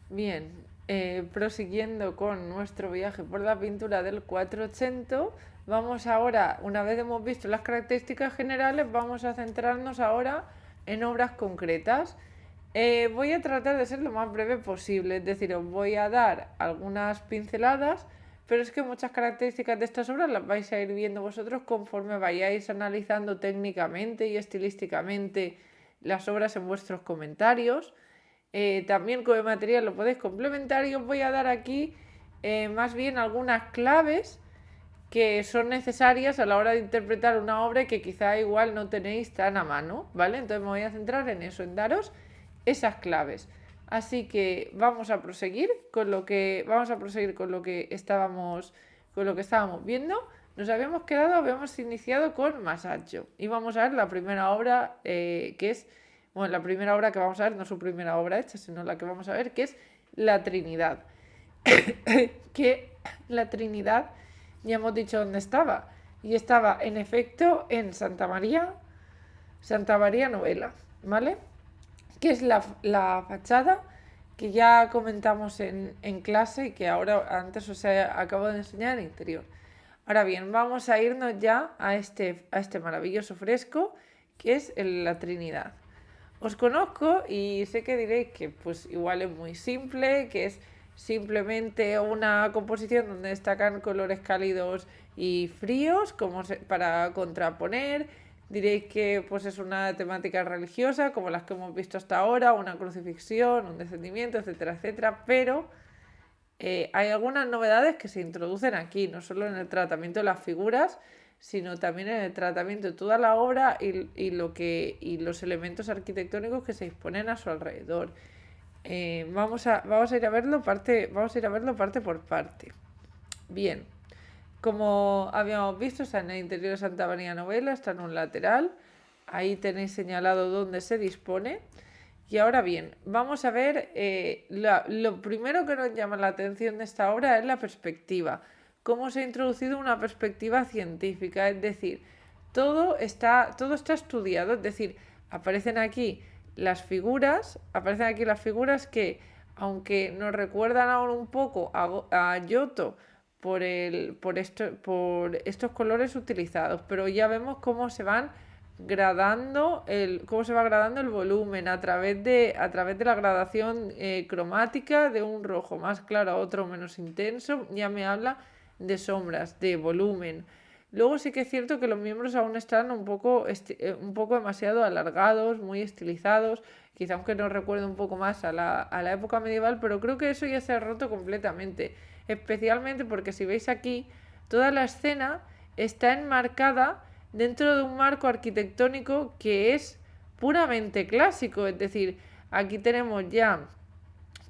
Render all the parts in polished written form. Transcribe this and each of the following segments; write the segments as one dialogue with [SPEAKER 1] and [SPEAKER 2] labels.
[SPEAKER 1] Bien, prosiguiendo con nuestro viaje por la pintura del 480, vamos ahora, una vez hemos visto las características generales, vamos a centrarnos ahora en obras concretas. Voy a tratar de ser lo más breve posible, es decir, os voy a dar algunas pinceladas, pero es que muchas características de estas obras las vais a ir viendo vosotros conforme vayáis analizando técnicamente y estilísticamente las obras en vuestros comentarios. También con el material lo podéis complementar y os voy a dar aquí más bien algunas claves que son necesarias a la hora de interpretar una obra y que quizá igual no tenéis tan a mano, ¿vale? Entonces me voy a centrar en eso, en daros esas claves. Así que vamos a proseguir con lo que estábamos viendo. Nos habíamos iniciado con Masaccio y vamos a ver la primera obra que es, bueno, la primera obra que vamos a ver, no su primera obra hecha, sino la que vamos a ver, que es la Trinidad. Que la Trinidad ya hemos dicho dónde estaba. Y estaba en efecto en Santa María Novella, ¿vale? Que es la fachada que ya comentamos en clase y que ahora antes os acabo de enseñar en interior. Ahora bien, vamos a irnos ya a este maravilloso fresco que es la Trinidad. Os conozco y sé que diréis que pues igual es muy simple, que es simplemente una composición donde destacan colores cálidos y fríos para contraponer. Diréis que pues es una temática religiosa como las que hemos visto hasta ahora, una crucifixión, un descendimiento, etcétera, etcétera, pero hay algunas novedades que se introducen aquí, no solo en el tratamiento de las figuras, sino también en el tratamiento de toda la obra y los elementos arquitectónicos que se disponen a su alrededor. Vamos a ir a verlo parte por parte. Bien, como habíamos visto, está en el interior de Santa María Novella, está en un lateral. Ahí tenéis señalado dónde se dispone. Y ahora bien, vamos a ver, lo primero que nos llama la atención de esta obra es la perspectiva. Cómo se ha introducido una perspectiva científica, es decir, todo está estudiado, es decir, aparecen aquí las figuras que, aunque nos recuerdan ahora un poco a Giotto por estos colores utilizados, pero ya vemos cómo se va gradando el volumen a través de la gradación cromática de un rojo más claro a otro menos intenso. Ya me habla de sombras, de volumen. Luego sí que es cierto que los miembros aún están un poco demasiado alargados, muy estilizados, quizá aunque nos recuerde un poco más a la época medieval, pero creo que eso ya se ha roto completamente, especialmente porque si veis aquí, toda la escena está enmarcada dentro de un marco arquitectónico que es puramente clásico, es decir, aquí tenemos ya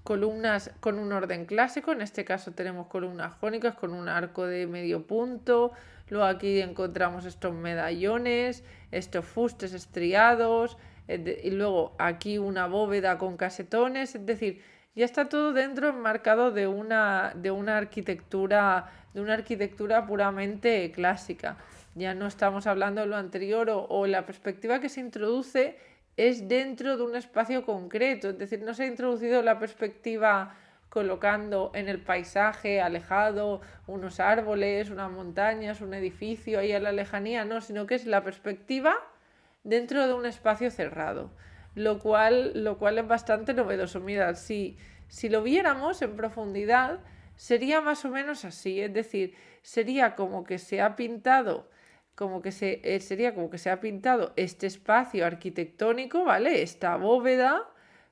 [SPEAKER 1] columnas con un orden clásico, en este caso tenemos columnas jónicas con un arco de medio punto, luego aquí encontramos estos medallones, estos fustes estriados, y luego aquí una bóveda con casetones, es decir, ya está todo dentro enmarcado de una arquitectura puramente clásica. Ya no estamos hablando de lo anterior o la perspectiva que se introduce es dentro de un espacio concreto, es decir, no se ha introducido la perspectiva colocando en el paisaje alejado unos árboles, unas montañas, un edificio ahí a la lejanía, no, sino que es la perspectiva dentro de un espacio cerrado, lo cual es bastante novedoso. Mirad, si lo viéramos en profundidad, sería más o menos así, es decir, sería como que se ha pintado sería como que se ha pintado este espacio arquitectónico, ¿vale? Esta bóveda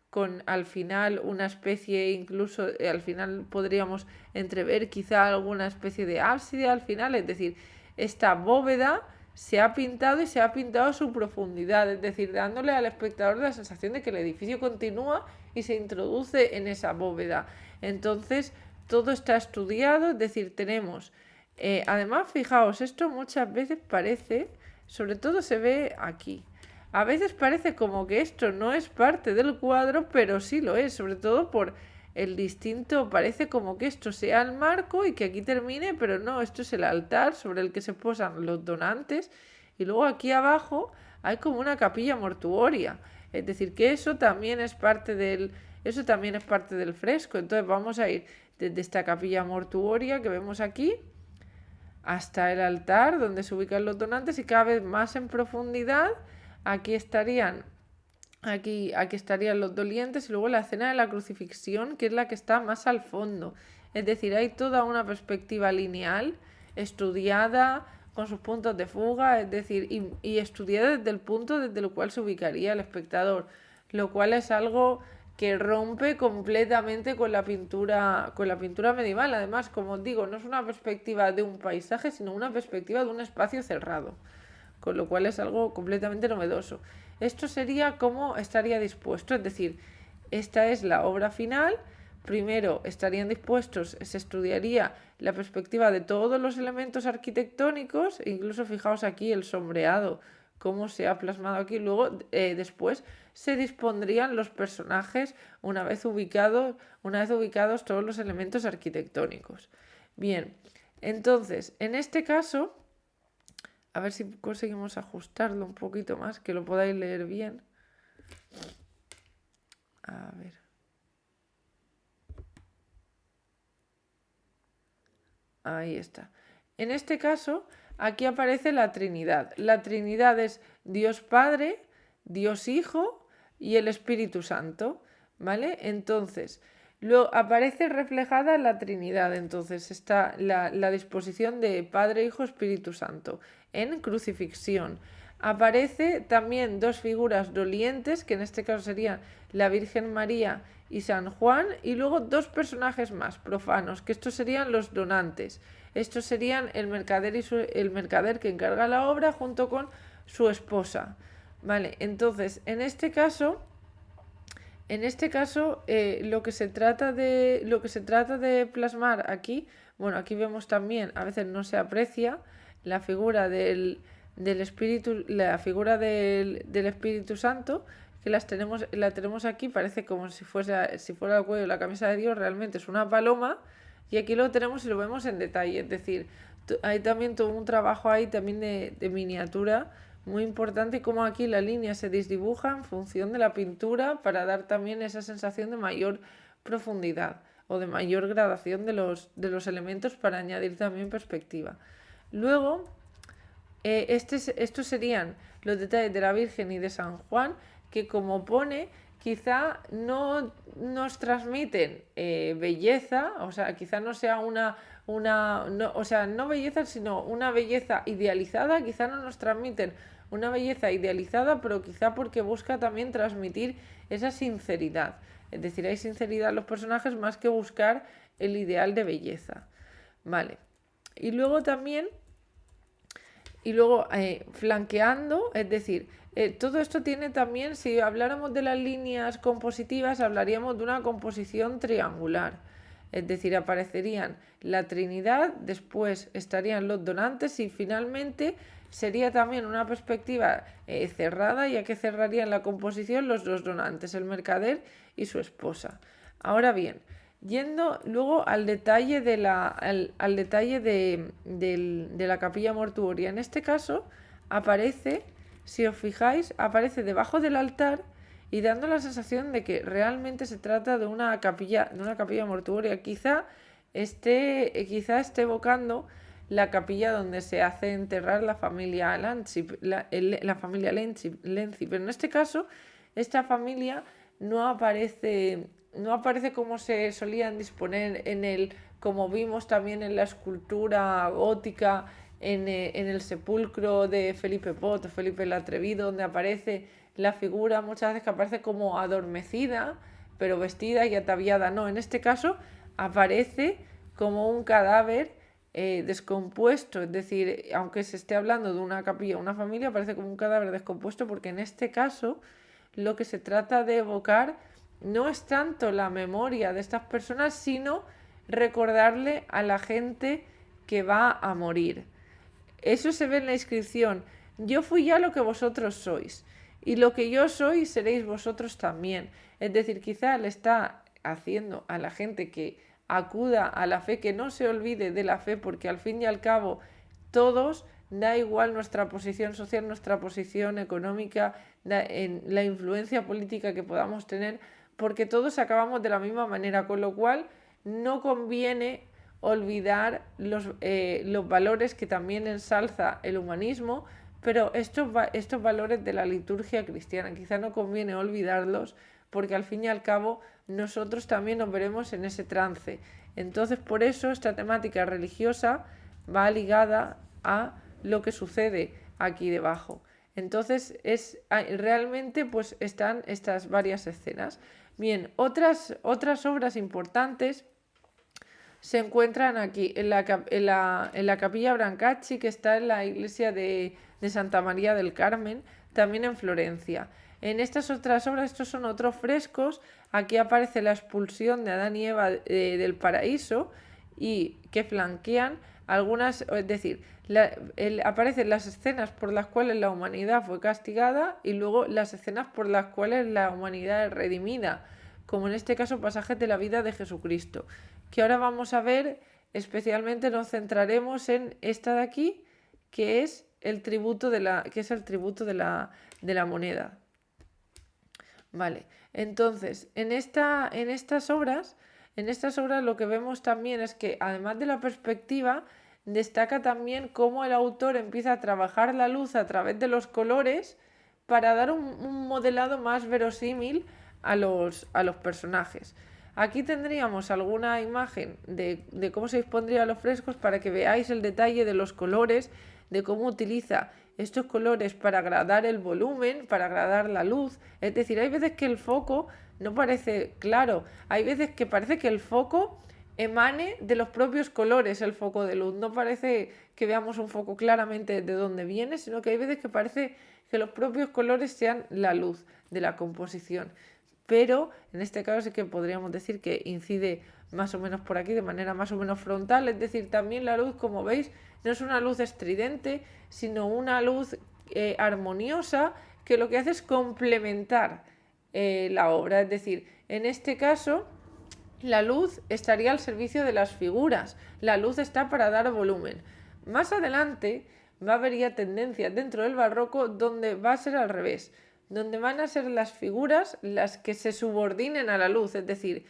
[SPEAKER 1] con al final una especie, incluso al final podríamos entrever quizá alguna especie de ábside al final, es decir, esta bóveda se ha pintado y se ha pintado a su profundidad, es decir, dándole al espectador la sensación de que el edificio continúa y se introduce en esa bóveda. Entonces, todo está estudiado, es decir, tenemos además, fijaos, esto muchas veces parece, sobre todo se ve aquí, a veces parece como que esto no es parte del cuadro, pero sí lo es, sobre todo por el distinto, parece como que esto sea el marco y que aquí termine, pero no, esto es el altar sobre el que se posan los donantes y luego aquí abajo hay como una capilla mortuoria, es decir, que eso también es parte Eso también es parte del fresco. Entonces vamos a ir desde esta capilla mortuoria que vemos aquí hasta el altar donde se ubican los donantes, y cada vez más en profundidad aquí estarían los dolientes, y luego la escena de la crucifixión, que es la que está más al fondo. Es decir, hay toda una perspectiva lineal, estudiada, con sus puntos de fuga, es decir, y estudiada desde el punto desde el cual se ubicaría el espectador, lo cual es algo que rompe completamente con la pintura medieval. Además, como os digo, no es una perspectiva de un paisaje, sino una perspectiva de un espacio cerrado, con lo cual es algo completamente novedoso. Esto sería cómo estaría dispuesto, es decir, esta es la obra final. Primero estarían dispuestos, se estudiaría la perspectiva de todos los elementos arquitectónicos, incluso fijaos aquí el sombreado, cómo se ha plasmado aquí. Luego, después se dispondrían los personajes una vez ubicados todos los elementos arquitectónicos. Bien, entonces, en este caso, a ver si conseguimos ajustarlo un poquito más, que lo podáis leer bien. A ver. Ahí está. En este caso, aquí aparece la Trinidad. La Trinidad es Dios Padre, Dios Hijo y el Espíritu Santo, ¿vale? Entonces, aparece reflejada la Trinidad. Entonces está la disposición de Padre, Hijo, Espíritu Santo en crucifixión. Aparece también dos figuras dolientes, que en este caso serían la Virgen María y San Juan, y luego dos personajes más profanos, que estos serían los donantes. Estos serían el mercader que encarga la obra junto con su esposa. Vale, entonces en este caso lo que se trata de plasmar aquí, bueno, aquí vemos también, a veces no se aprecia la figura del Espíritu, la figura del Espíritu Santo, que la tenemos aquí, parece como si fuera el cuello de la camisa de Dios, realmente es una paloma, y aquí lo tenemos y lo vemos en detalle. Es decir, hay también todo un trabajo ahí también de miniatura muy importante, como aquí la línea se desdibuja en función de la pintura para dar también esa sensación de mayor profundidad o de mayor gradación de los elementos, para añadir también perspectiva. Luego, estos serían los detalles de la Virgen y de San Juan, que, como pone, quizá no nos transmiten belleza, o sea, quizá no sea no belleza, sino una belleza idealizada. Quizá no nos transmiten una belleza idealizada, pero quizá porque busca también transmitir esa sinceridad. Es decir, hay sinceridad en los personajes más que buscar el ideal de belleza. Vale. Y luego también, flanqueando, es decir, todo esto tiene también, si habláramos de las líneas compositivas, hablaríamos de una composición triangular. Es decir, aparecerían la Trinidad, después estarían los donantes, y finalmente sería también una perspectiva cerrada, ya que cerrarían la composición los dos donantes, el mercader y su esposa. Ahora bien, yendo luego al detalle de la capilla mortuoria, en este caso aparece, si os fijáis, aparece debajo del altar y dando la sensación de que realmente se trata de una capilla mortuoria. Quizá esté evocando la capilla donde se hace enterrar la familia Lanzi, la familia Lenzi, pero en este caso esta familia no aparece como se solían disponer como vimos también en la escultura gótica, en el sepulcro de Felipe Pot o Felipe el Atrevido, donde aparece la figura muchas veces que aparece como adormecida, pero vestida y ataviada. No, en este caso aparece como un cadáver descompuesto, es decir, aunque se esté hablando de una capilla, una familia, parece como un cadáver descompuesto, porque en este caso lo que se trata de evocar no es tanto la memoria de estas personas, sino recordarle a la gente que va a morir. Eso se ve en la inscripción: yo fui ya lo que vosotros sois, y lo que yo soy seréis vosotros también. Es decir, quizá le está haciendo a la gente que acuda a la fe, que no se olvide de la fe, porque al fin y al cabo todos, da igual nuestra posición social, nuestra posición económica, en la influencia política que podamos tener, porque todos acabamos de la misma manera, con lo cual no conviene olvidar los valores que también ensalza el humanismo, pero estos valores de la liturgia cristiana quizá no conviene olvidarlos, porque al fin y al cabo nosotros también nos veremos en ese trance. Entonces, por eso esta temática religiosa va ligada a lo que sucede aquí debajo. Entonces, realmente pues están estas varias escenas. Bien, otras obras importantes se encuentran aquí en la Capilla Brancacci, que está en la iglesia de Santa María del Carmen, también en Florencia. En estas otras obras, estos son otros frescos. Aquí aparece la expulsión de Adán y Eva del paraíso, y que flanquean algunas, es decir, aparecen las escenas por las cuales la humanidad fue castigada y luego las escenas por las cuales la humanidad es redimida, como en este caso pasajes de la vida de Jesucristo, que ahora vamos a ver. Especialmente nos centraremos en esta de aquí, que es el tributo de la moneda. Vale, entonces en estas obras lo que vemos también es que, además de la perspectiva, destaca también cómo el autor empieza a trabajar la luz a través de los colores para dar un modelado más verosímil a los personajes. Aquí tendríamos alguna imagen de cómo se dispondrían los frescos para que veáis el detalle de los colores, de cómo utiliza estos colores para agradar el volumen, para agradar la luz. Es decir, hay veces que el foco no parece claro, hay veces que parece que el foco emane de los propios colores, el foco de luz. No parece que veamos un foco claramente de dónde viene, sino que hay veces que parece que los propios colores sean la luz de la composición. Pero en este caso sí que podríamos decir que incide más o menos por aquí, de manera más o menos frontal. Es decir, también la luz, como veis, no es una luz estridente, sino una luz armoniosa, que lo que hace es complementar la obra. Es decir, en este caso la luz estaría al servicio de las figuras, la luz está para dar volumen. Más adelante va a haber ya tendencias dentro del barroco donde va a ser al revés, donde van a ser las figuras las que se subordinen a la luz. Es decir,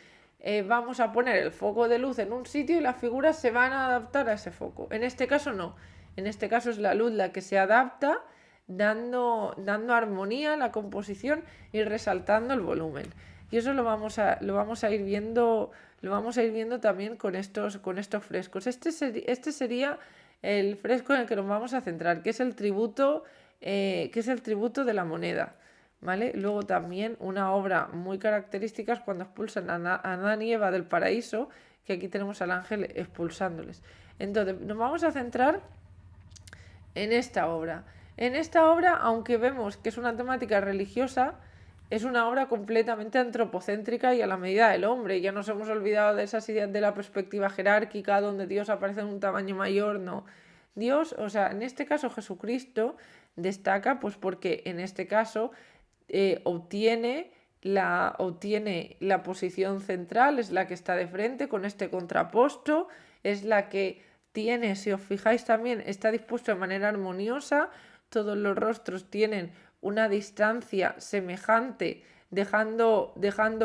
[SPEAKER 1] vamos a poner el foco de luz en un sitio y las figuras se van a adaptar a ese foco. En este caso no, en este caso es la luz la que se adapta, dando armonía a la composición y resaltando el volumen. Y eso lo vamos a ir viendo también con estos frescos. Este sería el fresco en el que nos vamos a centrar, que es el tributo de la moneda. ¿Vale? Luego también una obra muy característica es cuando expulsan a Adán y Eva del paraíso, que aquí tenemos al ángel expulsándoles. Entonces nos vamos a centrar en esta obra. En esta obra, aunque vemos que es una temática religiosa, es una obra completamente antropocéntrica y a la medida del hombre. Ya nos hemos olvidado de esas ideas de la perspectiva jerárquica, donde Dios aparece en un tamaño mayor. No. Dios, o sea, en este caso Jesucristo destaca, pues porque en este caso obtiene la posición central, es la que está de frente con este contraposto, es la que tiene, si os fijáis también, está dispuesto de manera armoniosa, todos los rostros tienen una distancia semejante, dejando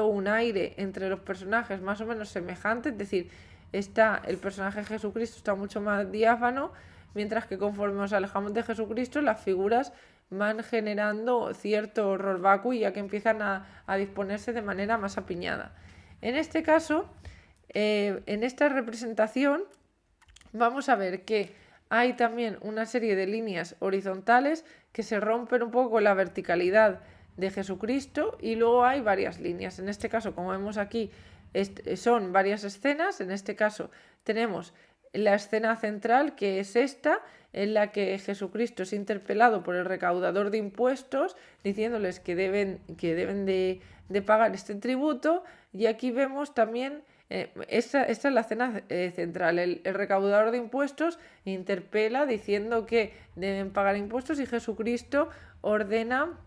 [SPEAKER 1] un aire entre los personajes más o menos semejante. Es decir, el personaje de Jesucristo está mucho más diáfano, mientras que conforme nos alejamos de Jesucristo, las figuras van generando cierto horror vacuo, ya que empiezan a disponerse de manera más apiñada. En este caso, en esta representación, vamos a ver que hay también una serie de líneas horizontales que se rompen un poco con la verticalidad de Jesucristo, y luego hay varias líneas. En este caso, como vemos aquí, son varias escenas. En este caso tenemos la escena central, que es esta, en la que Jesucristo es interpelado por el recaudador de impuestos, diciéndoles que deben de pagar este tributo. Y aquí vemos también, esta es la escena central, el recaudador de impuestos interpela diciendo que deben pagar impuestos, y Jesucristo ordena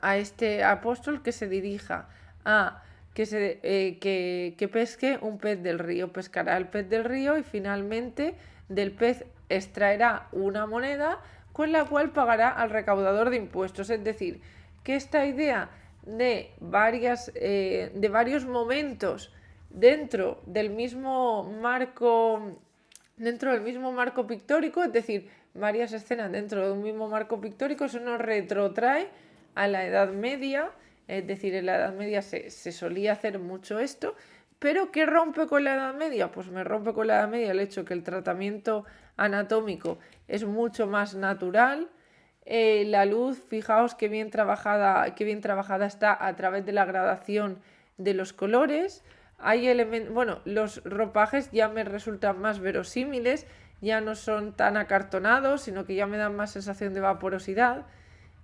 [SPEAKER 1] a este apóstol que se dirija a que pesque un pez del río. Pescará el pez del río y finalmente del pez extraerá una moneda con la cual pagará al recaudador de impuestos. Es decir, que esta idea de varios momentos dentro del mismo marco pictórico, es decir, varias escenas dentro de un mismo marco pictórico. Eso nos retrotrae a la Edad Media, es decir, en la Edad Media se solía hacer mucho esto. ¿Pero qué rompe con la Edad Media? Pues me rompe con la Edad Media el hecho que el tratamiento anatómico es mucho más natural. La luz, fijaos qué bien trabajada está a través de la gradación de los colores. Hay bueno, los ropajes ya me resultan más verosímiles, ya no son tan acartonados, sino que ya me dan más sensación de vaporosidad.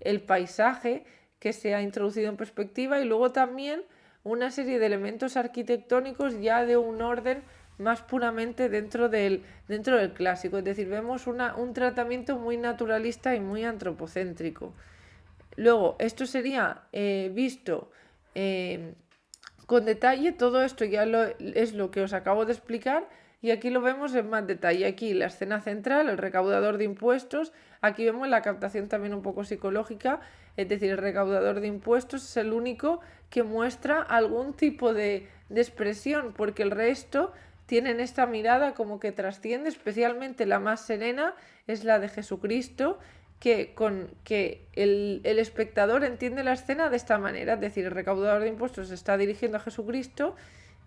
[SPEAKER 1] El paisaje que se ha introducido en perspectiva, y luego también una serie de elementos arquitectónicos ya de un orden más puramente dentro del clásico. Es decir, vemos un tratamiento muy naturalista y muy antropocéntrico. Luego, esto sería visto con detalle. Todo esto ya es lo que os acabo de explicar, y aquí lo vemos en más detalle. Aquí la escena central, el recaudador de impuestos. Aquí vemos la captación también un poco psicológica, es decir, el recaudador de impuestos es el único que muestra algún tipo de expresión, porque el resto tienen esta mirada como que trasciende. Especialmente la más serena es la de Jesucristo, que el espectador entiende la escena de esta manera, es decir, el recaudador de impuestos se está dirigiendo a Jesucristo,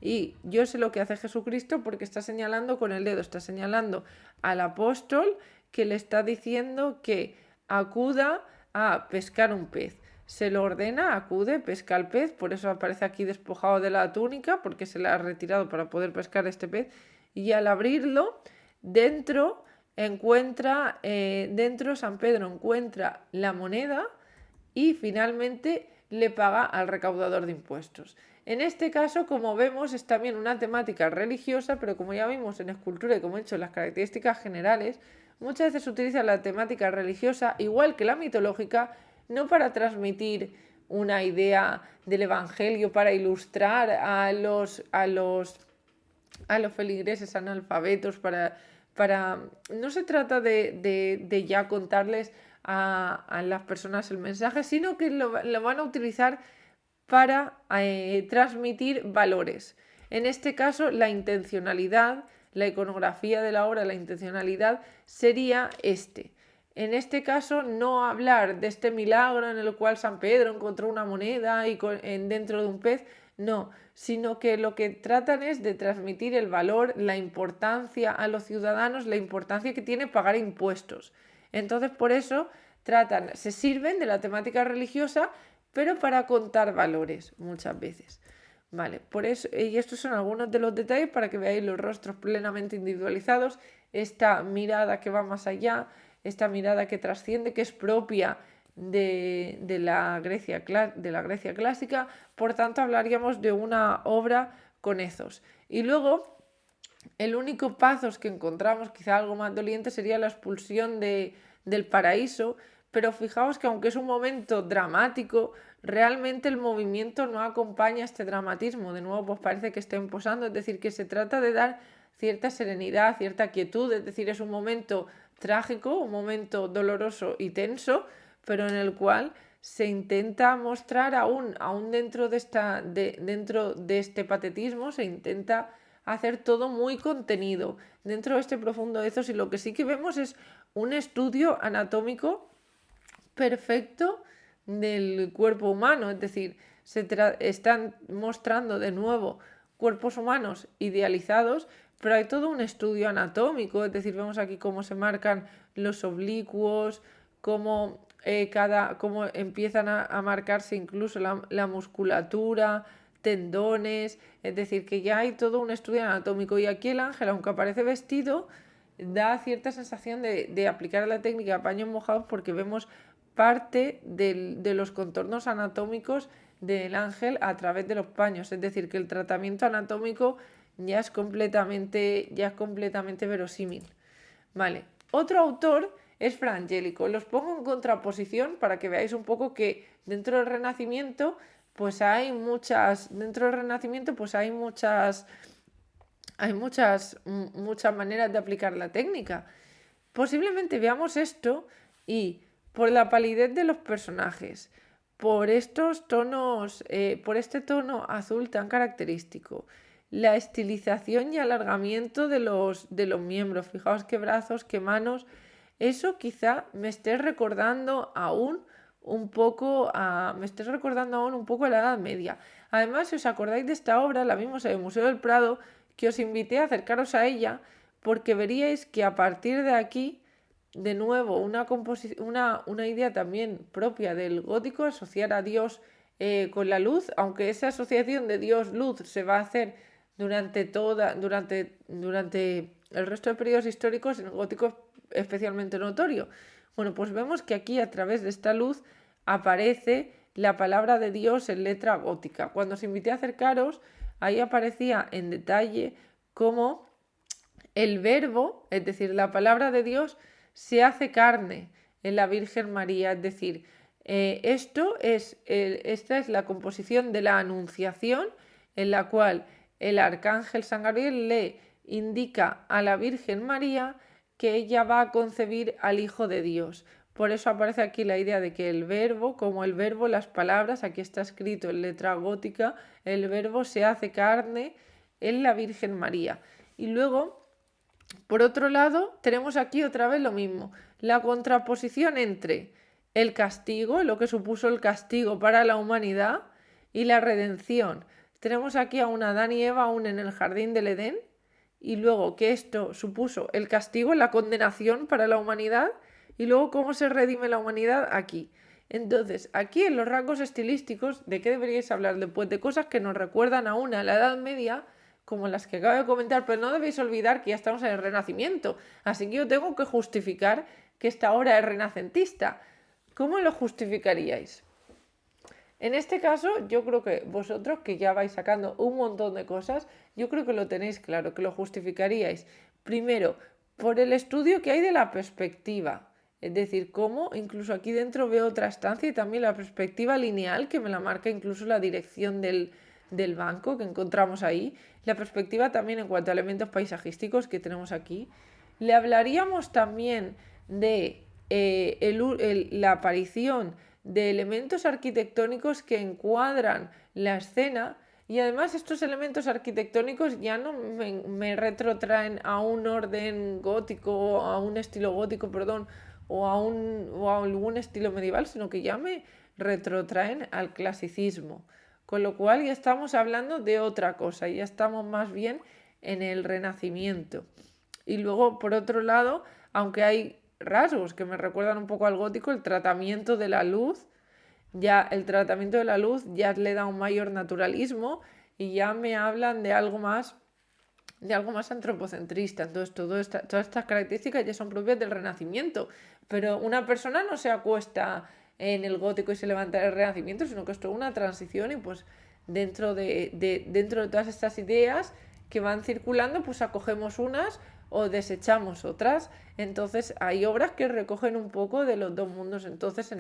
[SPEAKER 1] y yo sé lo que hace Jesucristo porque está señalando con el dedo, está señalando al apóstol que le está diciendo que acuda a pescar un pez. Se lo ordena, acude, pesca el pez, por eso aparece aquí despojado de la túnica, porque se le ha retirado para poder pescar este pez, y al abrirlo, dentro San Pedro encuentra la moneda y finalmente le paga al recaudador de impuestos. En este caso, como vemos, es también una temática religiosa, pero como ya vimos en escultura y como he dicho en las características generales, muchas veces se utiliza la temática religiosa, igual que la mitológica, no para transmitir una idea del evangelio, para ilustrar a los feligreses analfabetos, no se trata de ya contarles a las personas el mensaje, sino que lo van a utilizar para transmitir valores. En este caso, la intencionalidad, la iconografía de la obra, la intencionalidad sería en este caso, no hablar de este milagro en el cual San Pedro encontró una moneda dentro de un pez, no, sino que lo que tratan es de transmitir el valor, la importancia a los ciudadanos, la importancia que tiene pagar impuestos. Entonces, por eso se sirven de la temática religiosa, pero para contar valores muchas veces. Vale, por eso, y estos son algunos de los detalles para que veáis los rostros plenamente individualizados, esta mirada que va más allá, esta mirada que trasciende, que es propia de la Grecia clásica. Por tanto, hablaríamos de una obra con ethos. Y luego, el único pathos que encontramos, quizá algo más doliente, sería la expulsión del paraíso. Pero fijaos que aunque es un momento dramático, realmente el movimiento no acompaña este dramatismo. De nuevo, pues parece que estén posando, es decir, que se trata de dar cierta serenidad, cierta quietud, es decir, es un momento trágico, un momento doloroso y tenso, pero en el cual se intenta mostrar aún dentro de este patetismo, se intenta hacer todo muy contenido dentro de este profundo ethos, y lo que sí que vemos es un estudio anatómico perfecto del cuerpo humano, es decir, están mostrando de nuevo cuerpos humanos idealizados, pero hay todo un estudio anatómico, es decir, vemos aquí cómo se marcan los oblicuos, cómo empiezan a marcarse incluso la musculatura, tendones, es decir, que ya hay todo un estudio anatómico. Y aquí el ángel, aunque aparece vestido, da cierta sensación de aplicar la técnica de paños mojados, porque vemos parte de los contornos anatómicos del ángel a través de los paños, es decir, que el tratamiento anatómico ya es completamente verosímil. Vale. Otro autor es Fra Angelico. Los pongo en contraposición para que veáis un poco que dentro del Renacimiento pues hay muchas maneras de aplicar la técnica. Posiblemente veamos esto y por la palidez de los personajes, por estos tonos, por este tono azul tan característico. La estilización y alargamiento de los miembros. Fijaos qué brazos, qué manos. Eso quizá me esté recordando aún un poco a la Edad Media. Además, si os acordáis de esta obra, la vimos en el Museo del Prado, que os invité a acercaros a ella, porque veríais que a partir de aquí, de nuevo, una idea también propia del gótico, asociar a Dios con la luz, aunque esa asociación de Dios-luz se va a hacer durante el resto de periodos históricos, en el gótico es especialmente notorio. Bueno, pues vemos que aquí a través de esta luz aparece la palabra de Dios en letra gótica. Cuando os invité a acercaros, ahí aparecía en detalle cómo el verbo, es decir, la palabra de Dios, se hace carne en la Virgen María. Es decir, esta es la composición de la Anunciación, en la cual el arcángel San Gabriel le indica a la Virgen María que ella va a concebir al Hijo de Dios. Por eso aparece aquí la idea de que el verbo, como el verbo, las palabras, aquí está escrito en letra gótica, el verbo se hace carne en la Virgen María. Y luego, por otro lado, tenemos aquí otra vez lo mismo, la contraposición entre el castigo, lo que supuso el castigo para la humanidad, y la redención. Tenemos aquí a una Adán y Eva aún en el jardín del Edén, y luego que esto supuso el castigo, la condenación para la humanidad, y luego cómo se redime la humanidad aquí. Entonces, aquí en los rasgos estilísticos, ¿de qué deberíais hablar? Pues de cosas que nos recuerdan aún a la Edad Media, como las que acabo de comentar, pero no debéis olvidar que ya estamos en el Renacimiento, así que yo tengo que justificar que esta obra es renacentista. ¿Cómo lo justificaríais? En este caso, yo creo que vosotros, que ya vais sacando un montón de cosas, yo creo que lo tenéis claro, que lo justificaríais. Primero, por el estudio que hay de la perspectiva. Es decir, cómo incluso aquí dentro veo otra estancia y también la perspectiva lineal, que me la marca incluso la dirección del banco que encontramos ahí. La perspectiva también en cuanto a elementos paisajísticos que tenemos aquí. Le hablaríamos también de la aparición de elementos arquitectónicos que encuadran la escena, y además estos elementos arquitectónicos ya no me retrotraen a un orden gótico, a un estilo gótico, perdón, o a algún estilo medieval, sino que ya me retrotraen al clasicismo. Con lo cual ya estamos hablando de otra cosa, ya estamos más bien en el Renacimiento. Y luego, por otro lado, aunque hay rasgos que me recuerdan un poco al gótico, el tratamiento de la luz ya le da un mayor naturalismo y ya me hablan de algo más antropocentrista. Entonces, todas estas características ya son propias del Renacimiento, pero una persona no se acuesta en el gótico y se levanta en el Renacimiento, sino que esto es una transición, y pues dentro de todas estas ideas que van circulando, pues acogemos unas o desechamos otras. Entonces hay obras que recogen un poco de los dos mundos. Entonces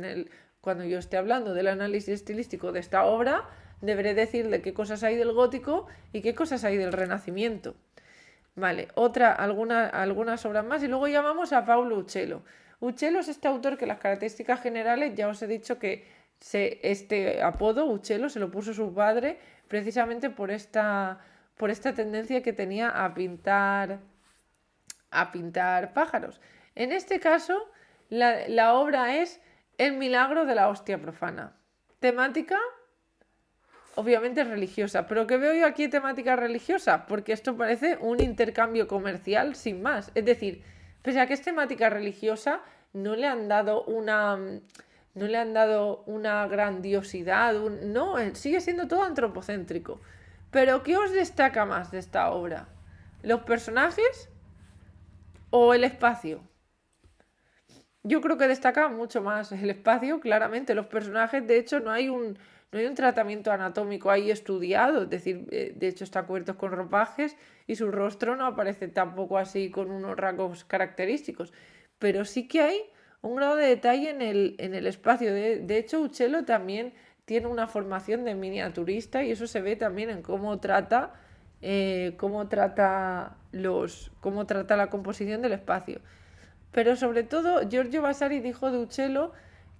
[SPEAKER 1] cuando yo esté hablando del análisis estilístico de esta obra, deberé decirle qué cosas hay del gótico y qué cosas hay del Renacimiento. Vale, algunas obras más, y luego ya vamos a Paulo Uccello. Uccello es este autor que las características generales, ya os he dicho que este apodo, Uccello, se lo puso su padre precisamente por esta tendencia que tenía a pintar pájaros. En este caso, la obra es El milagro de la hostia profana. Temática, obviamente religiosa, pero ¿qué veo yo aquí temática religiosa? Porque esto parece un intercambio comercial sin más. Es decir, pese a que es temática religiosa, no le han dado una grandiosidad, no, sigue siendo todo antropocéntrico. Pero ¿qué os destaca más de esta obra? ¿Los personajes o el espacio? Yo creo que destaca mucho más el espacio, claramente. Los personajes, de hecho, no hay un tratamiento anatómico ahí estudiado, es decir, de hecho está cubierto con ropajes y su rostro no aparece tampoco así con unos rasgos característicos, pero sí que hay un grado de detalle en el espacio. De hecho, Uccello también tiene una formación de miniaturista, y eso se ve también en cómo trata la composición del espacio. Pero sobre todo, Giorgio Vasari dijo de Uccello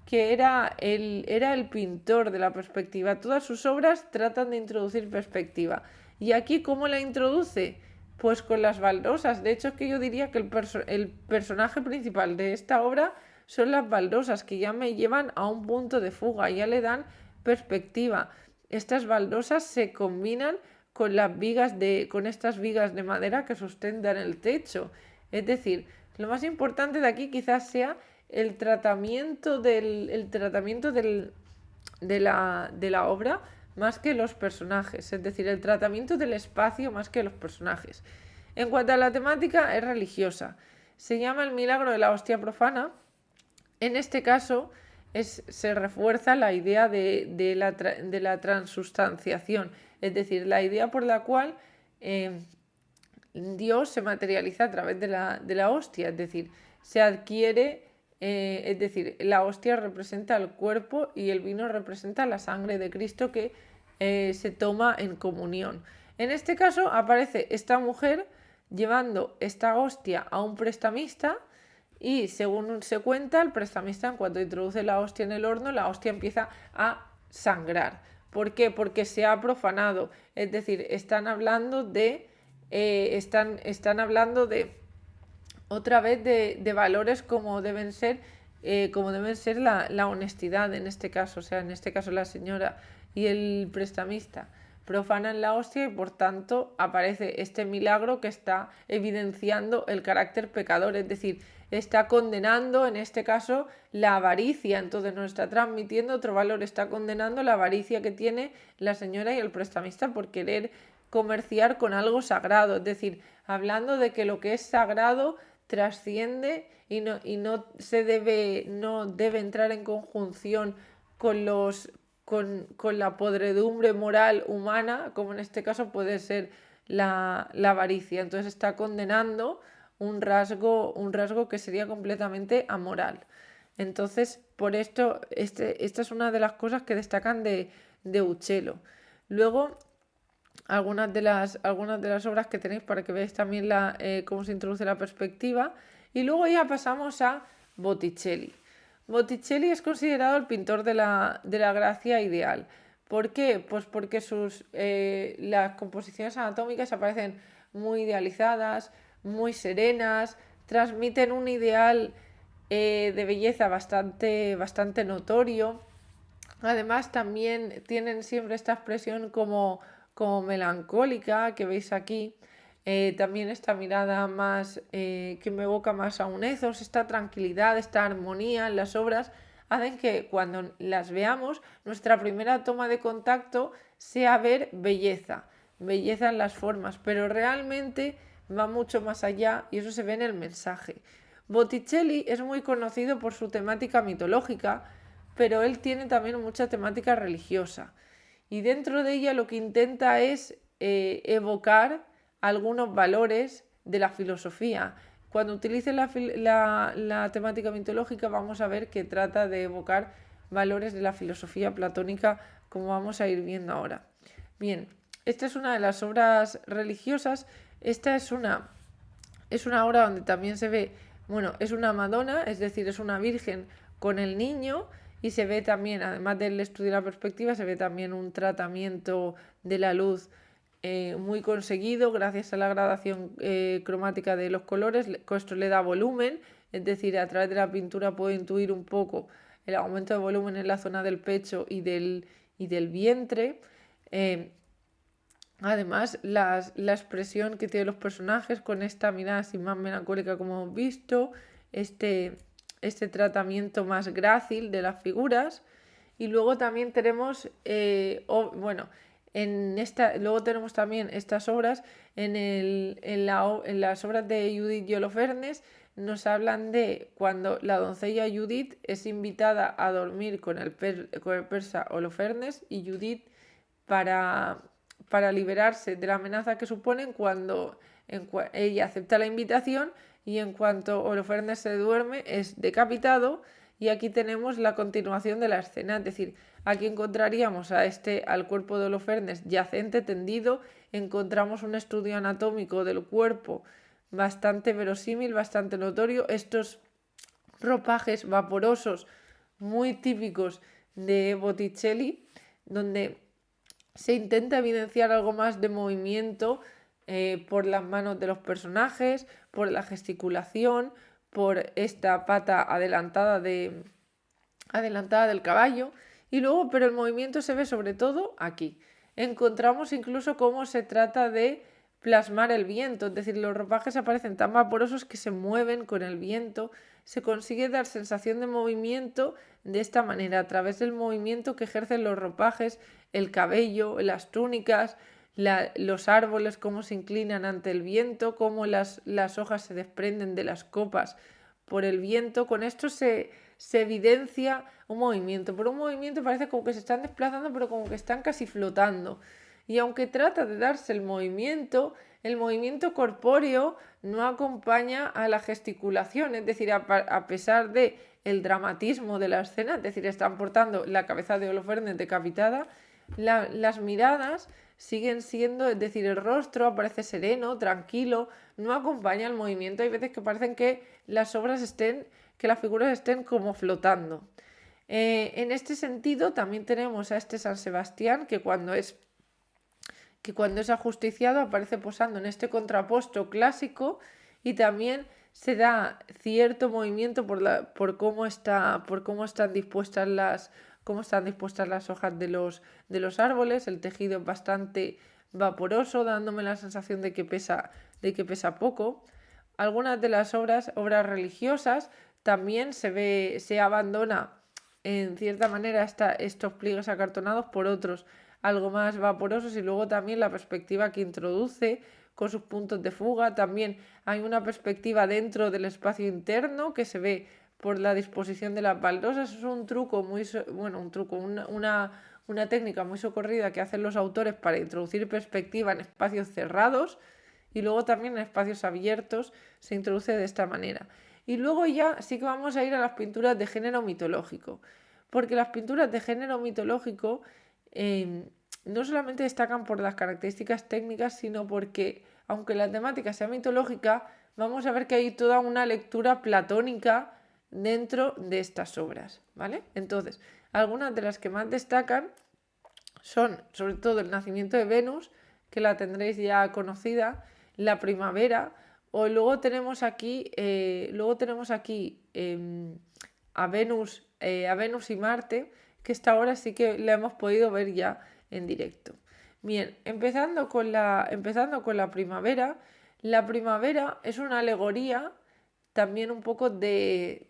[SPEAKER 1] que era el pintor de la perspectiva. Todas sus obras tratan de introducir perspectiva. ¿Y aquí cómo la introduce? Pues con las baldosas. De hecho, es que yo diría que el personaje principal de esta obra son las baldosas, que ya me llevan a un punto de fuga, ya le dan perspectiva. Estas baldosas se combinan con con estas vigas de madera que sustentan el techo. Es decir, lo más importante de aquí quizás sea el tratamiento de la obra más que los personajes, es decir, el tratamiento del espacio más que los personajes. En cuanto a la temática, es religiosa. Se llama El milagro de la hostia profana. En este caso se refuerza la idea de la transustanciación, es decir, la idea por la cual Dios se materializa a través de la hostia, es decir, se adquiere, es decir, la hostia representa el cuerpo y el vino representa la sangre de Cristo que se toma en comunión. En este caso aparece esta mujer llevando esta hostia a un prestamista y según se cuenta, el prestamista en cuanto introduce la hostia en el horno, la hostia empieza a sangrar. ¿Por qué? Porque se ha profanado, es decir, están hablando de otra vez de valores como deben ser la honestidad en este caso, o sea, en este caso la señora y el prestamista profanan la hostia y por tanto aparece este milagro que está evidenciando el carácter pecador, es decir, está condenando en este caso la avaricia, entonces nos está transmitiendo otro valor, está condenando la avaricia que tiene la señora y el prestamista por querer comerciar con algo sagrado, es decir, hablando de que lo que es sagrado trasciende y no debe entrar en conjunción con la podredumbre moral humana, como en este caso puede ser la avaricia. Entonces está condenando un rasgo que sería completamente amoral. Entonces, por esto, esta es una de las cosas que destacan de Uccello. Luego, algunas de las obras que tenéis para que veáis también cómo se introduce la perspectiva. Y luego ya pasamos a Botticelli. Botticelli es considerado el pintor de la gracia ideal. ¿Por qué? Pues porque las composiciones anatómicas aparecen muy idealizadas, muy serenas, transmiten un ideal de belleza bastante notorio. Además, también tienen siempre esta expresión como melancólica que veis aquí. También esta mirada más que me evoca más a un ethos, esta tranquilidad, esta armonía en las obras hacen que cuando las veamos nuestra primera toma de contacto sea ver belleza en las formas, pero realmente va mucho más allá y eso se ve en el mensaje. Botticelli es muy conocido por su temática mitológica, pero él tiene también mucha temática religiosa y dentro de ella lo que intenta es evocar algunos valores de la filosofía. Cuando utilice la temática mitológica vamos a ver que trata de evocar valores de la filosofía platónica, como vamos a ir viendo ahora. Bien, esta es una de las obras religiosas. Esta es una obra donde también se ve, bueno, es una Madonna, es decir, es una virgen con el niño y se ve también, además del estudio de la perspectiva, se ve también un tratamiento de la luz muy conseguido gracias a la gradación cromática de los colores. Esto le da volumen, es decir, a través de la pintura puedo intuir un poco el aumento de volumen en la zona del pecho y del vientre. Además, la expresión que tienen los personajes con esta mirada así más melancólica como hemos visto, este tratamiento más grácil de las figuras. Y luego también tenemos, luego tenemos también estas obras, en las obras de Judith y Holofernes nos hablan de cuando la doncella Judith es invitada a dormir con el persa Holofernes y Judith para liberarse de la amenaza que suponen cuando ella acepta la invitación y en cuanto Holofernes se duerme es decapitado. Y aquí tenemos la continuación de la escena, es decir, aquí encontraríamos al cuerpo de Holofernes yacente, tendido, encontramos un estudio anatómico del cuerpo bastante verosímil, bastante notorio, estos ropajes vaporosos muy típicos de Botticelli, donde se intenta evidenciar algo más de movimiento por las manos de los personajes, por la gesticulación, por esta pata adelantada del caballo. Y luego, pero el movimiento se ve sobre todo aquí. Encontramos incluso cómo se trata de plasmar el viento, es decir, los ropajes aparecen tan vaporosos que se mueven con el viento. Se consigue dar sensación de movimiento de esta manera, a través del movimiento que ejercen los ropajes, el cabello, las túnicas, los árboles, cómo se inclinan ante el viento, cómo las hojas se desprenden de las copas por el viento. Con esto se evidencia un movimiento. Por un movimiento parece como que se están desplazando, pero como que están casi flotando. Y aunque trata de darse el movimiento corpóreo no acompaña a la gesticulación, es decir, a pesar de el dramatismo de la escena, es decir, están portando la cabeza de Holofernes decapitada, las miradas siguen siendo, es decir, el rostro aparece sereno, tranquilo, no acompaña el movimiento. Hay veces que parecen que las figuras estén como flotando. En este sentido también tenemos a este San Sebastián que cuando es ajusticiado aparece posando en este contraposto clásico, y también se da cierto movimiento por cómo están dispuestas las hojas de los árboles. El tejido es bastante vaporoso, dándome la sensación de que pesa poco. Algunas de las obras religiosas también se abandona en cierta manera estos pliegues acartonados por otros algo más vaporosos, y luego también la perspectiva que introduce con sus puntos de fuga. También hay una perspectiva dentro del espacio interno que se ve por la disposición de las baldosas. Es un truco una técnica muy socorrida que hacen los autores para introducir perspectiva en espacios cerrados, y luego también en espacios abiertos se introduce de esta manera. Y luego ya sí que vamos a ir a las pinturas de género mitológico, porque las pinturas de género mitológico no solamente destacan por las características técnicas, sino porque, aunque la temática sea mitológica, vamos a ver que hay toda una lectura platónica dentro de estas obras, ¿vale? Entonces, algunas de las que más destacan son, sobre todo, el nacimiento de Venus, que la tendréis ya conocida, la primavera, o luego tenemos aquí a Venus y Marte, que esta hora sí que la hemos podido ver ya en directo. Bien, empezando con la primavera. La primavera es una alegoría también un poco de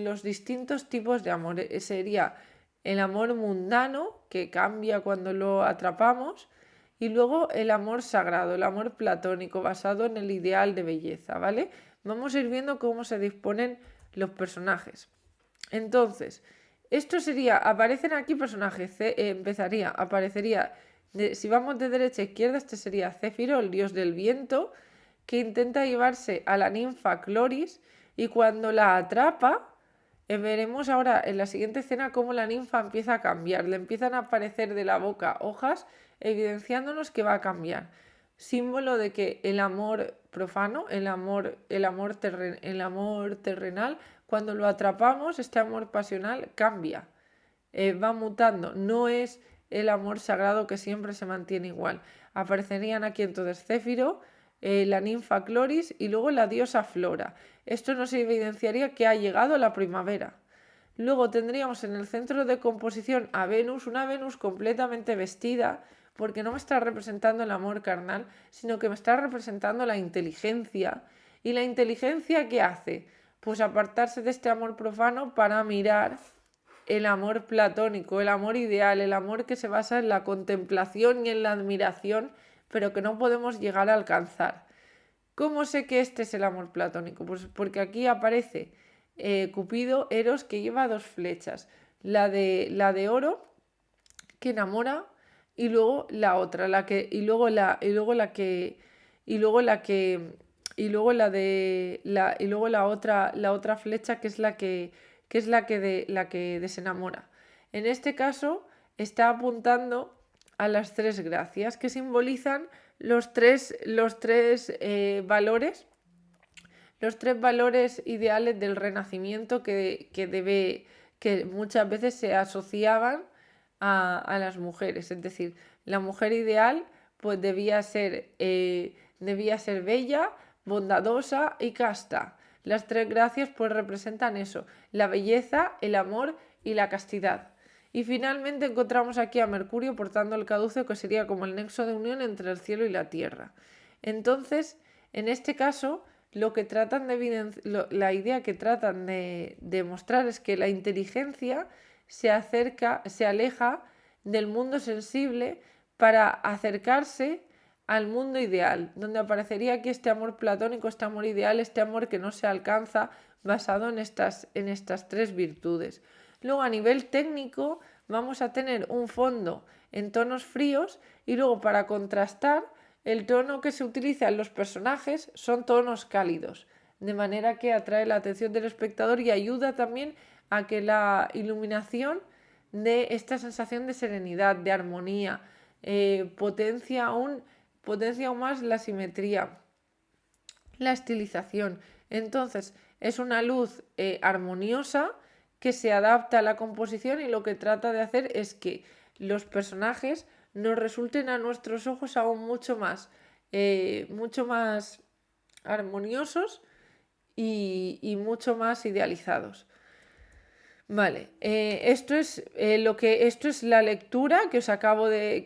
[SPEAKER 1] los distintos tipos de amor. Sería el amor mundano, que cambia cuando lo atrapamos, y luego el amor sagrado, el amor platónico, basado en el ideal de belleza, ¿vale? Vamos a ir viendo cómo se disponen los personajes. Entonces, esto sería, aparecen aquí personajes, aparecería, si vamos de derecha a izquierda, este sería Céfiro, el dios del viento, que intenta llevarse a la ninfa Cloris, y cuando la atrapa, veremos ahora en la siguiente escena cómo la ninfa empieza a cambiar, le empiezan a aparecer de la boca hojas, evidenciándonos que va a cambiar. Símbolo de que el amor profano, el amor terrenal, cuando lo atrapamos, este amor pasional cambia, va mutando, no es el amor sagrado que siempre se mantiene igual. Aparecerían aquí entonces Céfiro, la ninfa Cloris y luego la diosa Flora. Esto nos evidenciaría que ha llegado la primavera. Luego tendríamos en el centro de composición a Venus, una Venus completamente vestida, porque no me está representando el amor carnal, sino que me está representando la inteligencia. ¿Y la inteligencia qué hace? Pues apartarse de este amor profano para mirar el amor platónico, el amor ideal, el amor que se basa en la contemplación y en la admiración, pero que no podemos llegar a alcanzar. ¿Cómo sé que este es el amor platónico? Pues porque aquí aparece Cupido, Eros, que lleva dos flechas, la de oro, que enamora, y luego la otra, y luego la otra flecha, que es la que desenamora. En este caso está apuntando a las tres gracias, que simbolizan los tres valores ideales del renacimiento que que muchas veces se asociaban a las mujeres. Es decir, la mujer ideal pues debía ser bella, bondadosa y casta. Las tres gracias pues representan eso, la belleza, el amor y la castidad. Y finalmente encontramos aquí a Mercurio portando el caduceo, que sería como el nexo de unión entre el cielo y la tierra. Entonces, en este caso, lo que tratan de la idea que tratan de demostrar es que la inteligencia se aleja del mundo sensible para acercarse al mundo ideal, donde aparecería aquí este amor platónico, este amor ideal, este amor que no se alcanza, basado en estas tres virtudes. Luego, a nivel técnico, vamos a tener un fondo en tonos fríos y luego, para contrastar, el tono que se utiliza en los personajes son tonos cálidos, de manera que atrae la atención del espectador y ayuda también a que la iluminación dé esta sensación de serenidad, de armonía, potencia aún más la simetría, la estilización. Entonces, es una luz armoniosa que se adapta a la composición, y lo que trata de hacer es que los personajes nos resulten a nuestros ojos aún mucho más armoniosos y mucho más idealizados. Vale, esto es la lectura que os acabo de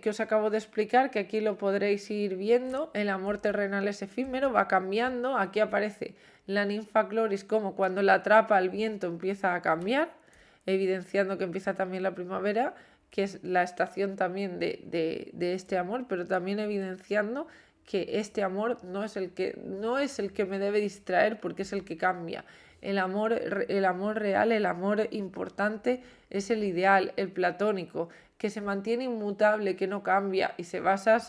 [SPEAKER 1] explicar, que aquí lo podréis ir viendo. El amor terrenal es efímero, va cambiando. Aquí aparece la ninfa Chloris, como cuando la atrapa el viento empieza a cambiar, evidenciando que empieza también la primavera, que es la estación también de este amor, pero también evidenciando que este amor no es el que me debe distraer, porque es el que cambia. El amor real, el amor importante, es el ideal, el platónico, que se mantiene inmutable, que no cambia, y se basa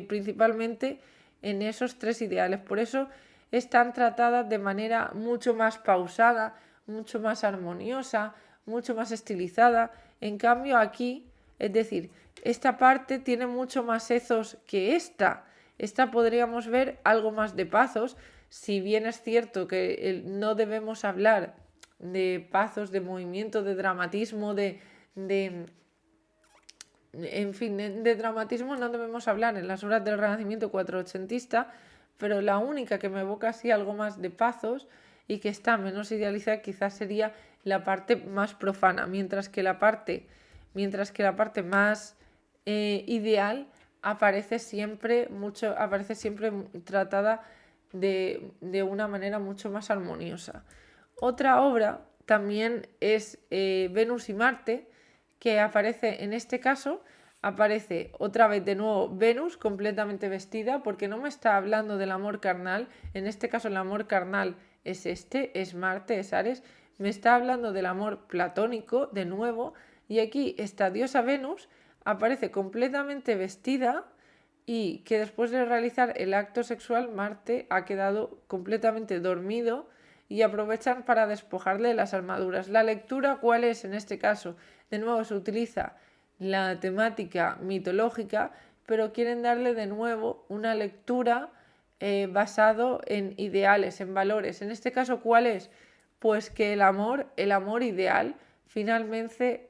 [SPEAKER 1] principalmente en esos tres ideales. Por eso están tratadas de manera mucho más pausada, mucho más armoniosa, mucho más estilizada. En cambio aquí, es decir, esta parte tiene mucho más ethos que esta. Esta podríamos ver algo más de pathos. Si bien es cierto que no debemos hablar de pathos, de movimiento, de dramatismo, en fin, de dramatismo no debemos hablar en las obras del Renacimiento cuatrocentista, pero la única que me evoca así algo más de pathos y que está menos idealizada quizás sería la parte más profana, mientras que la parte más ideal aparece siempre tratada de una manera mucho más armoniosa. Otra obra también es Venus y Marte, que aparece, en este caso, aparece otra vez de nuevo Venus completamente vestida, porque no me está hablando del amor carnal. En este caso el amor carnal es es Marte, es Ares. Me está hablando del amor platónico de nuevo, y aquí esta diosa Venus aparece completamente vestida, y que después de realizar el acto sexual, Marte ha quedado completamente dormido, y aprovechan para despojarle de las armaduras. La lectura, ¿cuál es en este caso? De nuevo se utiliza la temática mitológica, pero quieren darle de nuevo una lectura basado en ideales, en valores. En este caso, ¿cuál es? Pues que el amor ideal finalmente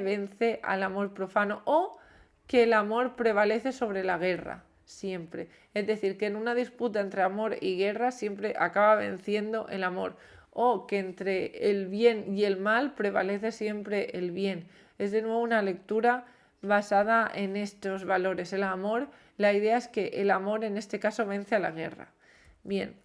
[SPEAKER 1] vence al amor profano, o que el amor prevalece sobre la guerra, siempre. Es decir, que en una disputa entre amor y guerra siempre acaba venciendo el amor, o que entre el bien y el mal prevalece siempre el bien. Es de nuevo una lectura basada en estos valores. El amor, la idea es que el amor en este caso vence a la guerra. Bien.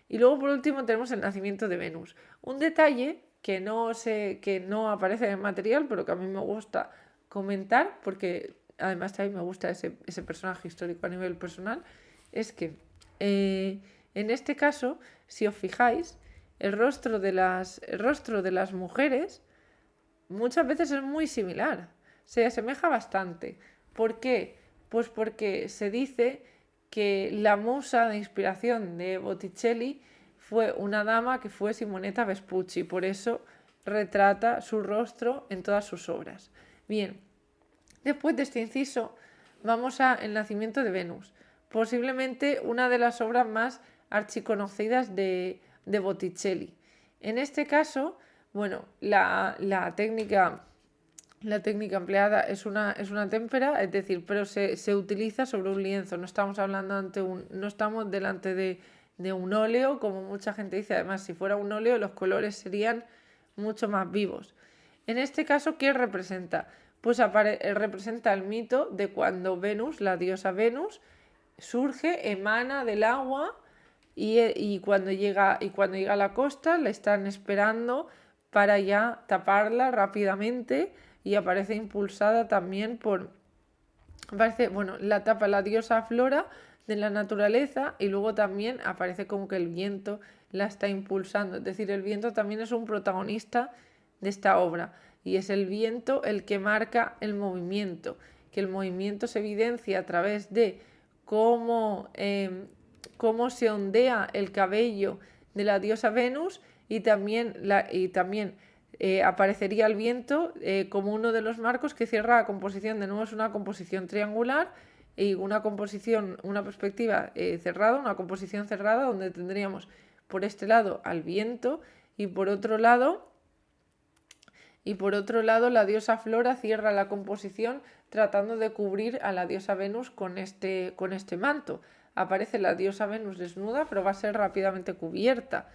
[SPEAKER 1] Y luego, por último, tenemos el nacimiento de Venus. Un detalle que no aparece en el material, pero que a mí me gusta comentar, porque además también me gusta ese personaje histórico a nivel personal, es que en este caso, si os fijáis, el rostro de las mujeres muchas veces es muy similar, se asemeja bastante. ¿Por qué? Pues porque se dice que la musa de inspiración de Botticelli fue una dama que fue Simonetta Vespucci, por eso retrata su rostro en todas sus obras. Bien, después de este inciso vamos al nacimiento de Venus, posiblemente una de las obras más archiconocidas de Botticelli. En este caso Bueno, la técnica empleada es una témpera, es decir, pero se utiliza sobre un lienzo. No estamos hablando no estamos delante de un óleo, como mucha gente dice. Además, si fuera un óleo, los colores serían mucho más vivos. En este caso, ¿qué representa? Pues representa el mito de cuando Venus, la diosa Venus, surge, emana del agua y cuando llega a la costa la están esperando para ya taparla rápidamente, y aparece impulsada también la tapa la diosa Flora de la naturaleza, y luego también aparece como que el viento la está impulsando. Es decir, el viento también es un protagonista de esta obra, y es el viento el que marca el movimiento, que el movimiento se evidencia a través de cómo se ondea el cabello de la diosa Venus, y también aparecería el viento como uno de los marcos que cierra la composición. De nuevo es una composición triangular y una perspectiva cerrada, una composición cerrada, donde tendríamos por este lado al viento y por otro lado la diosa Flora cierra la composición tratando de cubrir a la diosa Venus con este manto. Aparece la diosa Venus desnuda, pero va a ser rápidamente cubierta.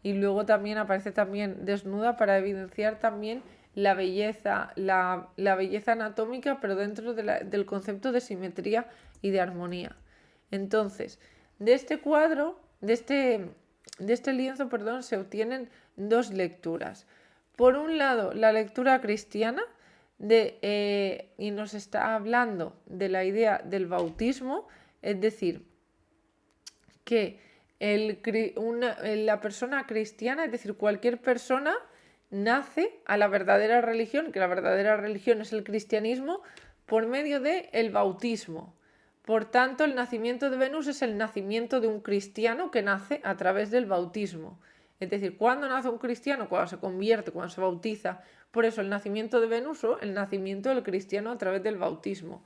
[SPEAKER 1] Y luego también aparece desnuda para evidenciar también la belleza, la belleza anatómica, pero dentro del concepto de simetría y de armonía. Entonces, de este cuadro, de este lienzo, se obtienen dos lecturas. Por un lado, la lectura cristiana, y nos está hablando de la idea del bautismo, es decir, que la persona cristiana, es decir, cualquier persona, nace a la verdadera religión, que la verdadera religión es el cristianismo, por medio del bautismo. Por tanto, el nacimiento de Venus es el nacimiento de un cristiano que nace a través del bautismo. Es decir, ¿cuándo nace un cristiano? Cuando se convierte, cuando se bautiza. Por eso el nacimiento de Venus o el nacimiento del cristiano a través del bautismo.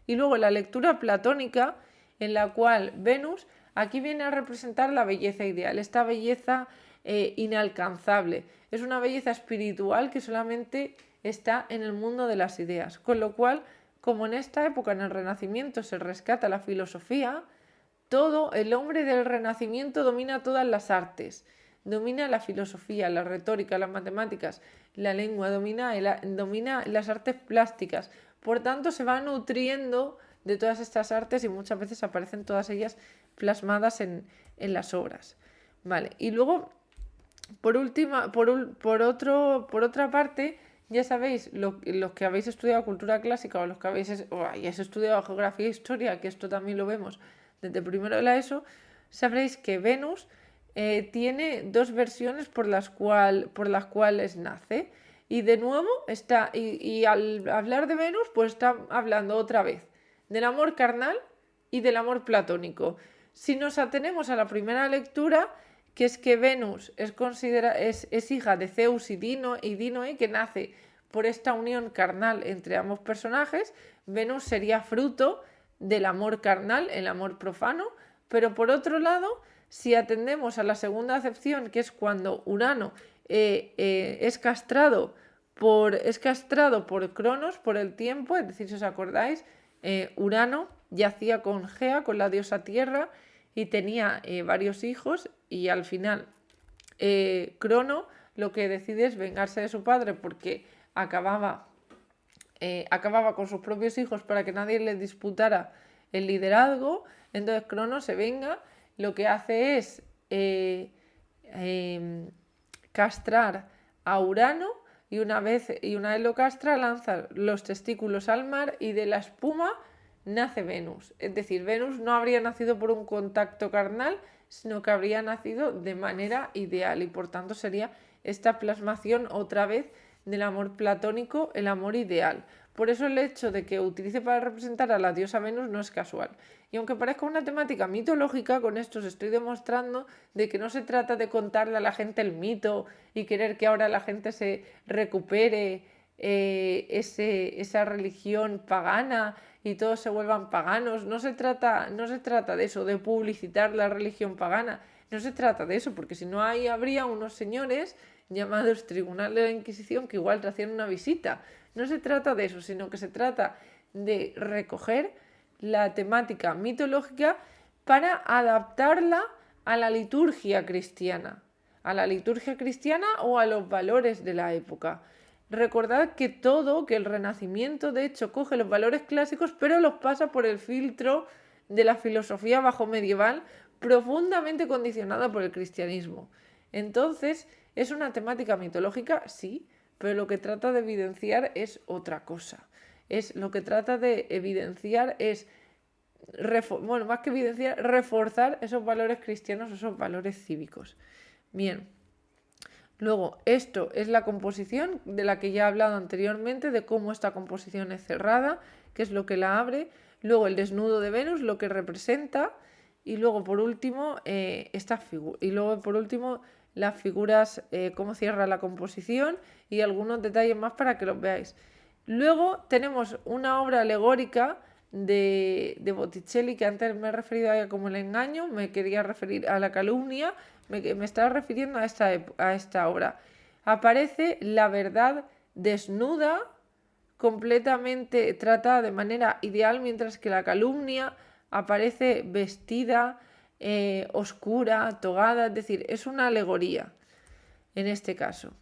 [SPEAKER 1] Y luego la lectura platónica, en la cual Venus aquí viene a representar la belleza ideal, esta belleza inalcanzable. Es una belleza espiritual que solamente está en el mundo de las ideas. Con lo cual, como en esta época, en el Renacimiento, se rescata la filosofía, el hombre del Renacimiento domina todas las artes. Domina la filosofía, la retórica, las matemáticas, la lengua, domina las artes plásticas. Por tanto, se va nutriendo de todas estas artes y muchas veces aparecen todas ellas plasmadas en las obras. Vale, y luego, por otra parte, ya sabéis, los que habéis estudiado cultura clásica o los que hayáis estudiado geografía e historia, que esto también lo vemos desde primero de la ESO, sabréis que Venus tiene dos versiones por las cuales nace. Y de nuevo y al hablar de Venus, pues está hablando otra vez del amor carnal y del amor platónico. Si nos atenemos a la primera lectura, que es que Venus es hija de Zeus y Dinoe, que nace por esta unión carnal entre ambos personajes, Venus sería fruto del amor carnal, el amor profano. Pero por otro lado, si atendemos a la segunda acepción, que es cuando Urano es castrado por Cronos, por el tiempo, es decir, si os acordáis, Urano yacía con Gea, con la diosa Tierra, y tenía varios hijos, y al final Crono lo que decide es vengarse de su padre porque acababa con sus propios hijos para que nadie le disputara el liderazgo. Entonces Crono se venga, lo que hace es castrar a Urano, y una vez lo castra, lanza los testículos al mar, y de la espuma nace Venus. Es decir, Venus no habría nacido por un contacto carnal, sino que habría nacido de manera ideal, y por tanto sería esta plasmación otra vez del amor platónico, el amor ideal. Por eso el hecho de que utilice para representar a la diosa Venus no es casual. Y aunque parezca una temática mitológica, con esto os estoy demostrando de que no se trata de contarle a la gente el mito y querer que ahora la gente se recupere esa religión pagana y todos se vuelvan paganos. No se trata de eso, de publicitar la religión pagana. No se trata de eso, porque si no, ahí habría unos señores llamados Tribunal de la Inquisición que igual te hacían una visita. No se trata de eso, sino que se trata de recoger la temática mitológica para adaptarla a la liturgia cristiana. A la liturgia cristiana o a los valores de la época. Recordad que el Renacimiento de hecho coge los valores clásicos pero los pasa por el filtro de la filosofía bajo medieval profundamente condicionada por el cristianismo. Entonces, ¿es una temática mitológica? Sí, pero lo que trata de evidenciar es otra cosa. Lo que trata de evidenciar es, más que evidenciar, reforzar esos valores cristianos, esos valores cívicos. Bien. Luego, esto es la composición de la que ya he hablado anteriormente, de cómo esta composición es cerrada, que es lo que la abre. Luego, el desnudo de Venus, lo que representa. Y luego, por último, las figuras, cómo cierra la composición y algunos detalles más para que los veáis. Luego tenemos una obra alegórica de Botticelli, que antes me he referido a ella como el engaño, me quería referir a la calumnia, me estaba refiriendo a esta obra. Aparece la verdad desnuda, completamente tratada de manera ideal, mientras que la calumnia aparece vestida, oscura, togada, es decir, es una alegoría en este caso.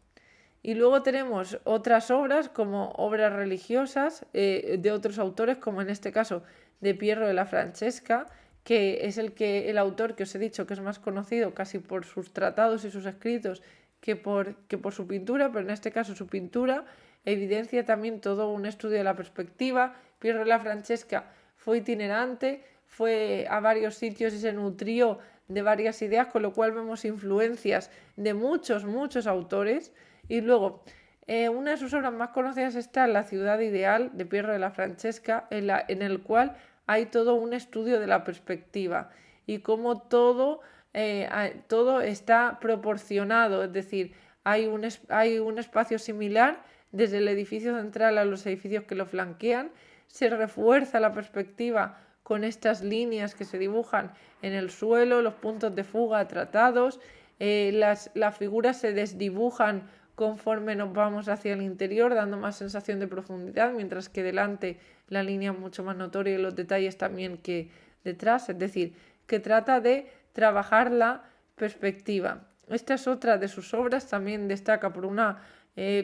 [SPEAKER 1] Y luego tenemos otras obras como obras religiosas de otros autores, como en este caso de Piero de la Francesca, que es el autor que os he dicho que es más conocido casi por sus tratados y sus escritos que por su pintura, pero en este caso su pintura evidencia también todo un estudio de la perspectiva. Piero de la Francesca fue itinerante, fue a varios sitios y se nutrió de varias ideas, con lo cual vemos influencias de muchos autores. Y luego, una de sus obras más conocidas está La ciudad ideal, de Piero de la Francesca, en el cual hay todo un estudio de la perspectiva y cómo todo está proporcionado, es decir, hay un espacio similar desde el edificio central a los edificios que lo flanquean, se refuerza la perspectiva con estas líneas que se dibujan en el suelo, los puntos de fuga tratados, las figuras se desdibujan conforme nos vamos hacia el interior, dando más sensación de profundidad, mientras que delante la línea es mucho más notoria y los detalles también que detrás, es decir, que trata de trabajar la perspectiva. Esta es otra de sus obras, también destaca por una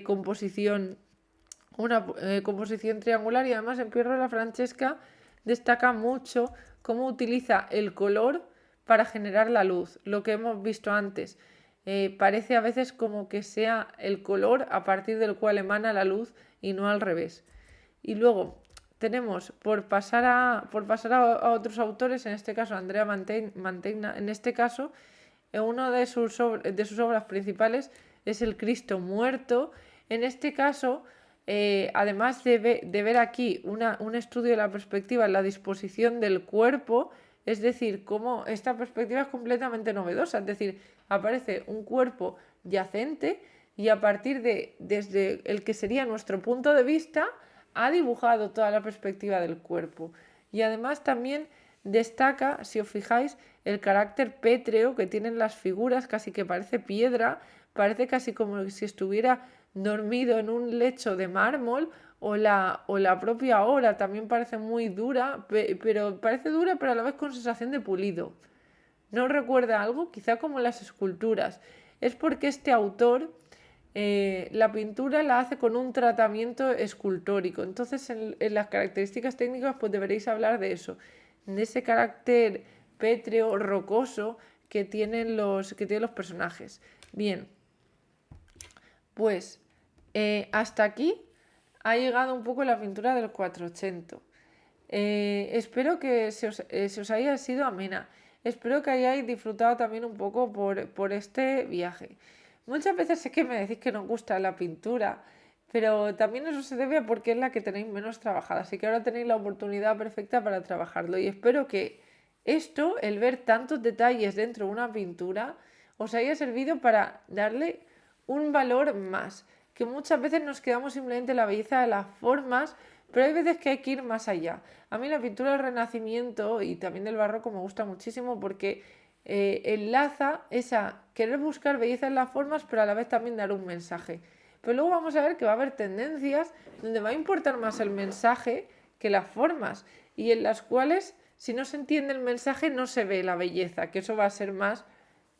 [SPEAKER 1] composición triangular, y además en Piero de la Francesca destaca mucho cómo utiliza el color para generar la luz, lo que hemos visto antes. Parece a veces como que sea el color a partir del cual emana la luz y no al revés. Y luego tenemos, por pasar a otros autores, en este caso Andrea Mantegna, en este caso una de sus obras principales es El Cristo muerto. En este caso, además de ver aquí un estudio de la perspectiva en la disposición del cuerpo, es decir, cómo esta perspectiva es completamente novedosa, es decir, aparece un cuerpo yacente y a partir desde el que sería nuestro punto de vista, ha dibujado toda la perspectiva del cuerpo. Y además también destaca, si os fijáis, el carácter pétreo que tienen las figuras, casi que parece piedra, parece casi como si estuviera dormido en un lecho de mármol, o la propia obra también parece muy dura, pero parece dura pero a la vez con sensación de pulido. ¿No recuerda algo? Quizá como las esculturas. Es porque este autor la pintura la hace con un tratamiento escultórico. Entonces en las características técnicas pues deberéis hablar de eso, de ese carácter pétreo, rocoso que tienen los personajes. Bien, pues hasta aquí ha llegado un poco la pintura del 480. Espero que se os haya sido amena. Espero que hayáis disfrutado también un poco por este viaje. Muchas veces sé que me decís que no os gusta la pintura, pero también eso se debe a porque es la que tenéis menos trabajada. Así que ahora tenéis la oportunidad perfecta para trabajarlo. Y espero que esto, el ver tantos detalles dentro de una pintura, os haya servido para darle un valor más. Que muchas veces nos quedamos simplemente en la belleza de las formas, pero hay veces que hay que ir más allá. A mí la pintura del Renacimiento y también del Barroco me gusta muchísimo porque enlaza esa querer buscar belleza en las formas, pero a la vez también dar un mensaje. Pero luego vamos a ver que va a haber tendencias donde va a importar más el mensaje que las formas y en las cuales si no se entiende el mensaje no se ve la belleza, que eso va a ser más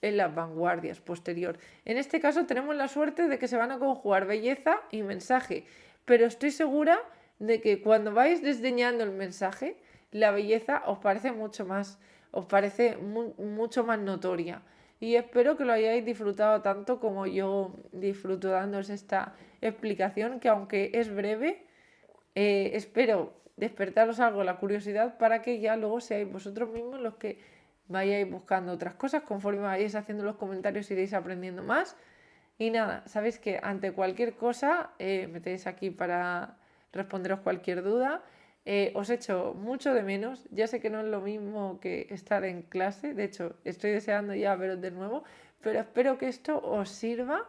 [SPEAKER 1] en las vanguardias posterior. En este caso tenemos la suerte de que se van a conjugar belleza y mensaje, pero estoy segura de que cuando vais desdeñando el mensaje, la belleza os parece mucho más, os parece mucho más notoria. Y espero que lo hayáis disfrutado tanto como yo disfruto dándoos esta explicación, que aunque es breve, espero despertaros algo la curiosidad para que ya luego seáis vosotros mismos los que vayáis buscando otras cosas. Conforme vayáis haciendo los comentarios iréis aprendiendo más. Y nada, sabéis que ante cualquier cosa me tenéis aquí para responderos cualquier duda. Os echo mucho de menos. Ya sé que no es lo mismo que estar en clase. De hecho, estoy deseando ya veros de nuevo. Pero espero que esto os sirva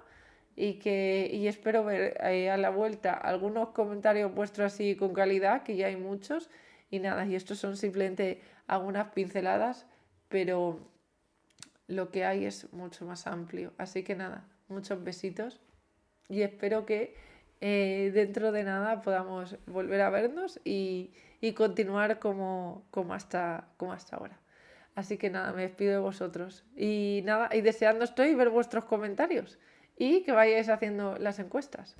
[SPEAKER 1] y espero ver a la vuelta algunos comentarios vuestros así con calidad, que ya hay muchos. Y nada, y estos son simplemente algunas pinceladas, pero lo que hay es mucho más amplio. Así que nada, muchos besitos y espero que dentro de nada podamos volver a vernos y continuar como hasta ahora. Así que nada, me despido de vosotros. Y nada, y deseando estoy ver vuestros comentarios y que vayáis haciendo las encuestas.